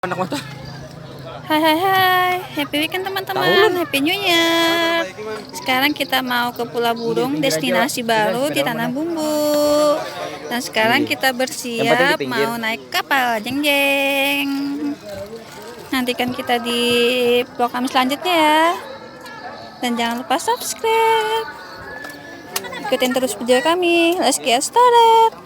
Anak mata. Hai, happy weekend teman-teman, happy new year. Sekarang kita mau ke Pulau Burung, destinasi baru di Tanah Bumbu. Dan sekarang kita bersiap mau naik kapal, jeng. Nantikan kita di vlog kami selanjutnya ya. Dan jangan lupa subscribe. Ikutin terus video kami. Let's get started.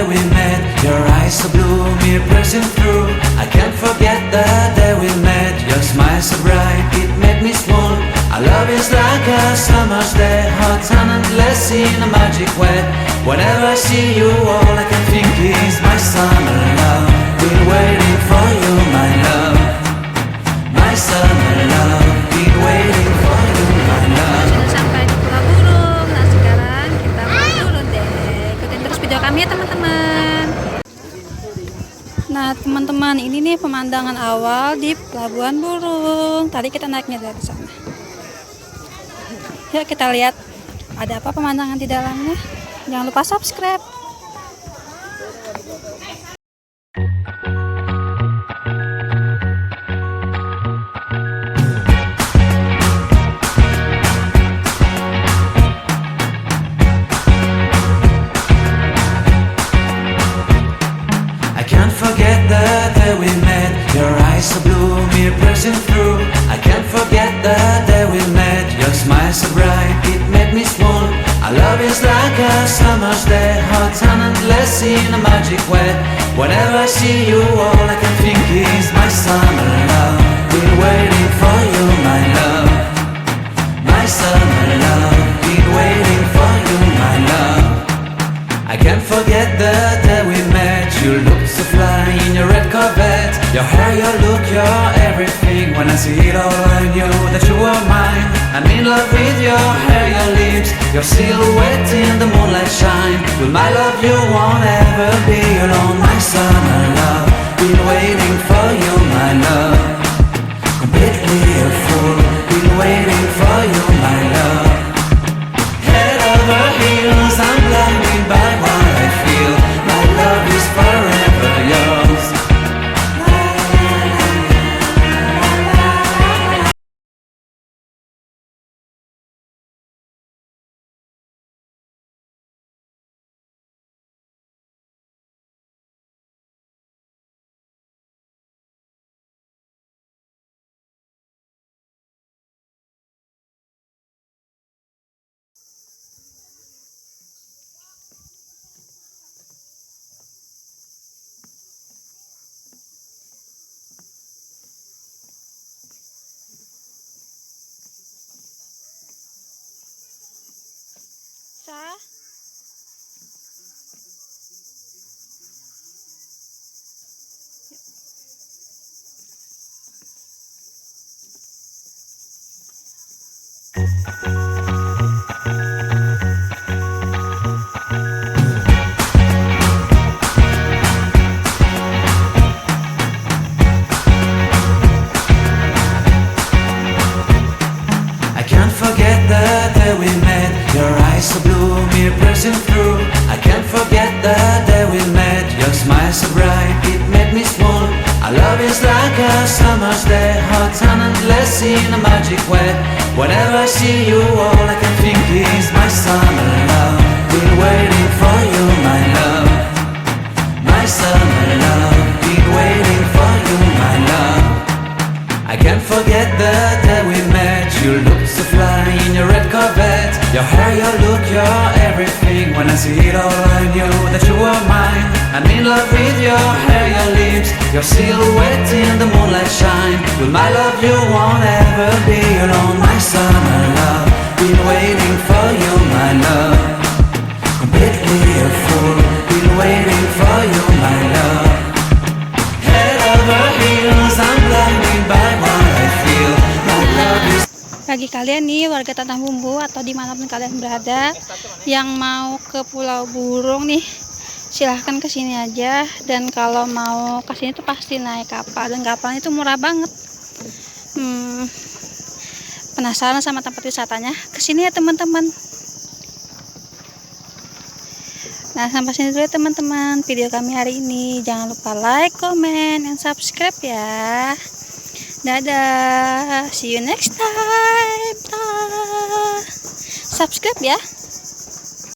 We met, your eyes so blue, me pressing through. I can't forget the day we met, your smile so bright, it made me swoon. Our love is like a summer's day, hot and endless in a magic way. Whenever I see you, all I can think is my summer love. Been waiting for you, my love. My summer love, been waiting for you, my love. Sudah sampai di Pulau Burung. Nah sekarang kita mau turun deh. Ikutin terus video kami ya teman-teman. Nah teman-teman, ini nih pemandangan awal di Pelabuhan Burung. Tadi kita naiknya dari sana. Yuk kita lihat ada apa pemandangan di dalamnya. Jangan lupa subscribe. Forget the day we met, your eyes so blue, me pressing through. I can't forget the day we met, your smile so bright, it made me swoon. Our love is like a summer's day, hot and endless in a magic way. Whenever I see you, all I can think is my summer love. Been waiting for you, my love. My summer love, been waiting for you, my love. I can't forget the day we met. You look so fly in your red Corvette. Your hair, your look, your everything. When I see it all, I knew that you were mine. I'm in love with your hair, your lips, your silhouette in the moonlight shine. With my love, you won't ever be alone. My summer love, been waiting for you, my love. Completely a fool, been waiting for you, my love. Head over heels, I'm blinded by what I feel. My love is forever yours. Sa? I can't forget the day we met, your eyes so blue, me pressing through. I can't forget the day we met, your smile so bright, it made me swoon. Our love is like a summer's day, hot and endless in a magic way. Whenever I see you, all I can think is my summer love. Been waiting for you, my love. My summer love, been waiting for you, my love. I can't forget the day we met. You look so fly in your red Corvette. Your hair, your look, your everything. When I see it all, I knew that you were mine. I'm in love with your hair, your lips, your silhouette in the moonlight shine. With my love, you won't ever be alone. My summer love, been waiting for you, my love. Completely a fool, been waiting for you, my love. Head over heels, bagi kalian nih warga Tanah Bumbu atau dimanapun kalian berada yang mau ke Pulau Burung nih, silahkan kesini aja. Dan kalau mau kesini tuh pasti naik kapal, dan kapalnya itu murah banget. Penasaran sama tempat wisatanya? Kesini ya teman-teman. Nah, sampai sini dulu ya teman-teman video kami hari ini. Jangan lupa like, comment, dan subscribe ya. Dadah, see you next time. Subscribe ya.